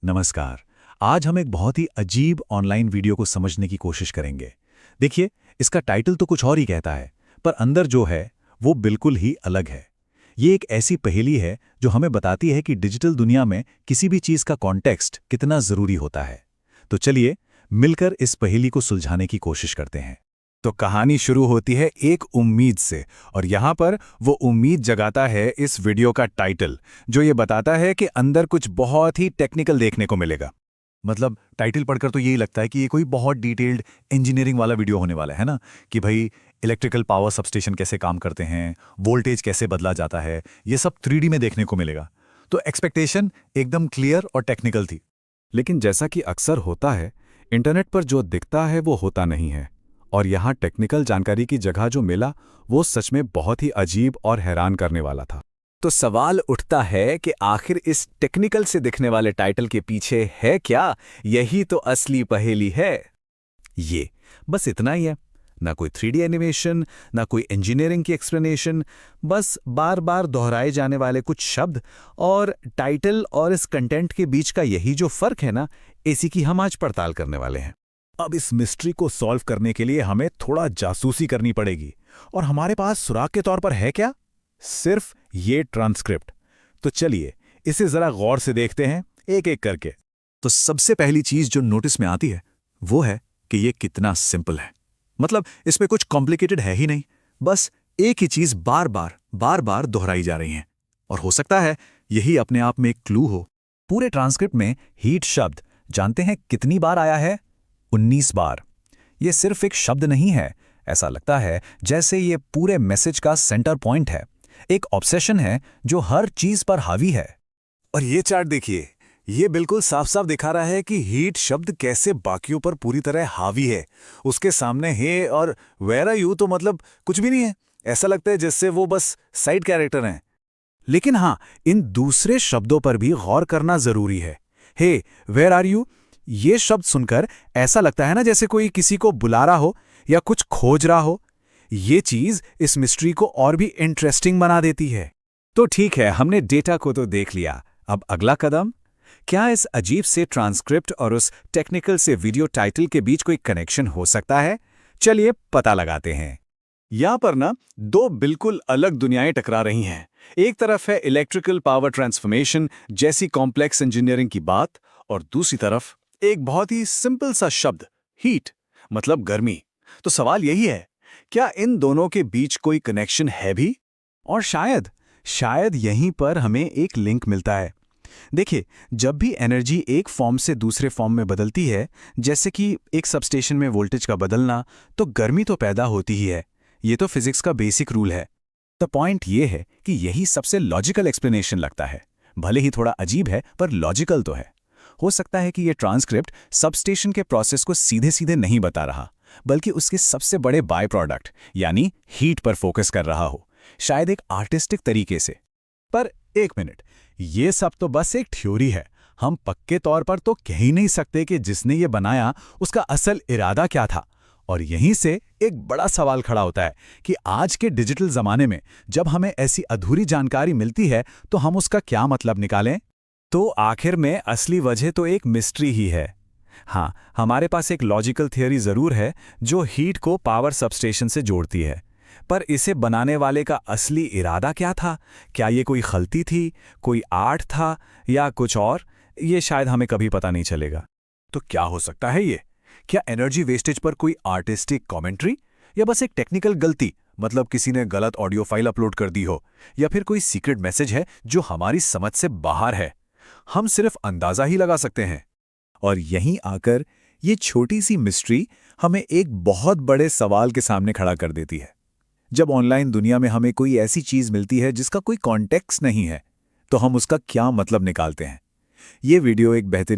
नमस्कार। आज हम एक बहुत ही अजीब ऑनलाइन वीडियो को समझने की कोशिश करेंगे। देखिए, इसका टाइटल तो कुछ और ही कहता है, पर अंदर जो है वो बिल्कुल ही अलग है। ये एक ऐसी पहेली है जो हमें बताती है कि डिजिटल दुनिया में किसी भी चीज़ का कॉन्टेक्स्ट कितना ज़रूरी होता है। तो चलिए मिलकर इस पहेली को सुलझाने की कोशिश करते हैं। तो कहानी शुरू होती है एक उम्मीद से, और यहाँ पर वो उम्मीद जगाता है इस वीडियो का टाइटल, जो ये बताता है कि अंदर कुछ बहुत ही टेक्निकल देखने को मिलेगा। मतलब टाइटल पढ़कर तो यही लगता है कि ये कोई बहुत डिटेल्ड इंजीनियरिंग वाला वीडियो होने वाला है ना, कि भाई इलेक्ट्रिकल पावर सबस्टेशन कैसे काम करते हैं, वोल्टेज कैसे बदला जाता है, ये सब 3D में देखने को मिलेगा। तो एक्सपेक्टेशन एकदम क्लियर और टेक्निकल थी। लेकिन जैसा कि अक्सर होता है, इंटरनेट पर जो दिखता है वो होता नहीं है, और यहाँ टेक्निकल जानकारी की जगह जो मिला वो सच में बहुत ही अजीब और हैरान करने वाला था। तो सवाल उठता है कि आखिर इस टेक्निकल से दिखने वाले टाइटल के पीछे है क्या? यही तो असली पहेली है। ये बस इतना ही है, ना कोई 3D एनिमेशन, ना कोई इंजीनियरिंग की एक्सप्लेनेशन, बस बार बार दोहराए जाने वाले कुछ शब्द, और टाइटल और इस कंटेंट के बीच का यही जो फर्क है ना, इसी की हम आज पड़ताल करने वाले हैं। अब इस मिस्ट्री को सॉल्व करने के लिए हमें थोड़ा जासूसी करनी पड़ेगी, और हमारे पास सुराग के तौर पर है क्या? सिर्फ ये ट्रांसक्रिप्ट। तो चलिए इसे जरा गौर से देखते हैं, एक एक करके। तो सबसे पहली चीज जो नोटिस में आती है वो है कि ये कितना सिंपल है। मतलब इसमें कुछ कॉम्प्लिकेटेड है ही नहीं, बस एक ही चीज बार बार दोहराई जा रही है। और हो सकता है यही अपने आप में एक क्लू हो। पूरे ट्रांसक्रिप्ट में हीट शब्द जानते हैं कितनी बार आया है? 19 बार। ये सिर्फ एक शब्द नहीं है, ऐसा लगता है जैसे ये पूरे मैसेज का सेंटर पॉइंट है, एक ऑब्सेशन है जो हर चीज पर हावी है। और ये चार्ट देखिए, ये बिल्कुल साफ साफ दिखा रहा है कि हीट शब्द कैसे बाकियों पर पूरी तरह हावी है। उसके सामने हे और वेर आर यू तो मतलब कुछ भी नहीं है। ऐसा लगता है जैसे वो बस साइड कैरेक्टर हैं। लेकिन हाँ, इन दूसरे शब्दों पर भी गौर करना जरूरी है। हे, वेर आर यू, ये शब्द सुनकर ऐसा लगता है ना जैसे कोई किसी को बुला रहा हो या कुछ खोज रहा हो। ये चीज इस मिस्ट्री को और भी इंटरेस्टिंग बना देती है। तो ठीक है, हमने डेटा को तो देख लिया। अब अगला कदम, क्या इस अजीब से ट्रांसक्रिप्ट और उस टेक्निकल से वीडियो टाइटल के बीच कोई कनेक्शन हो सकता है? चलिए पता लगाते हैं। यहां पर ना दो बिल्कुल अलग दुनियाएं टकरा रही हैं। एक तरफ है इलेक्ट्रिकल पावर ट्रांसफॉर्मेशन जैसी कॉम्प्लेक्स इंजीनियरिंग की बात, और दूसरी तरफ एक बहुत ही सिंपल सा शब्द, हीट, मतलब गर्मी। तो सवाल यही है, क्या इन दोनों के बीच कोई कनेक्शन है भी? और शायद यहीं पर हमें एक लिंक मिलता है। देखिए, जब भी एनर्जी एक फॉर्म से दूसरे फॉर्म में बदलती है, जैसे कि एक सबस्टेशन में वोल्टेज का बदलना, तो गर्मी तो पैदा होती ही है। ये तो फिजिक्स का बेसिक रूल है। द पॉइंट ये है कि यही सबसे लॉजिकल एक्सप्लेनेशन लगता है। भले ही थोड़ा अजीब है, पर लॉजिकल तो है। हो सकता है कि ये ट्रांसक्रिप्ट सबस्टेशन के प्रोसेस को सीधे सीधे नहीं बता रहा, बल्कि उसके सबसे बड़े बाय प्रोडक्ट यानी हीट पर फोकस कर रहा हो, शायद एक आर्टिस्टिक तरीके से। पर एक मिनट, ये सब तो बस एक थ्योरी है। हम पक्के तौर पर तो कह ही नहीं सकते कि जिसने ये बनाया उसका असल इरादा क्या था। और यहीं से एक बड़ा सवाल खड़ा होता है कि आज के डिजिटल जमाने में जब हमें ऐसी अधूरी जानकारी मिलती है तो हम उसका क्या मतलब निकालें? तो आखिर में असली वजह तो एक मिस्ट्री ही है। हाँ, हमारे पास एक लॉजिकल थियरी जरूर है जो हीट को पावर सबस्टेशन से जोड़ती है, पर इसे बनाने वाले का असली इरादा क्या था? क्या ये कोई खलती थी, कोई आर्ट था, या कुछ और? ये शायद हमें कभी पता नहीं चलेगा। तो क्या हो सकता है ये? क्या एनर्जी वेस्टेज पर कोई आर्टिस्टिक कमेंट्री, या बस एक टेक्निकल गलती, मतलब किसी ने गलत ऑडियो फाइल अपलोड कर दी हो, या फिर कोई सीक्रेट मैसेज है जो हमारी समझ से बाहर है? हम सिर्फ अंदाजा ही लगा सकते हैं। और यहीं आकर ये छोटी सी मिस्ट्री हमें एक बहुत बड़े सवाल के सामने खड़ा कर देती है। जब ऑनलाइन दुनिया में हमें कोई ऐसी चीज मिलती है जिसका कोई कॉन्टेक्स्ट नहीं है, तो हम उसका क्या मतलब निकालते हैं? ये वीडियो एक बेहतरीन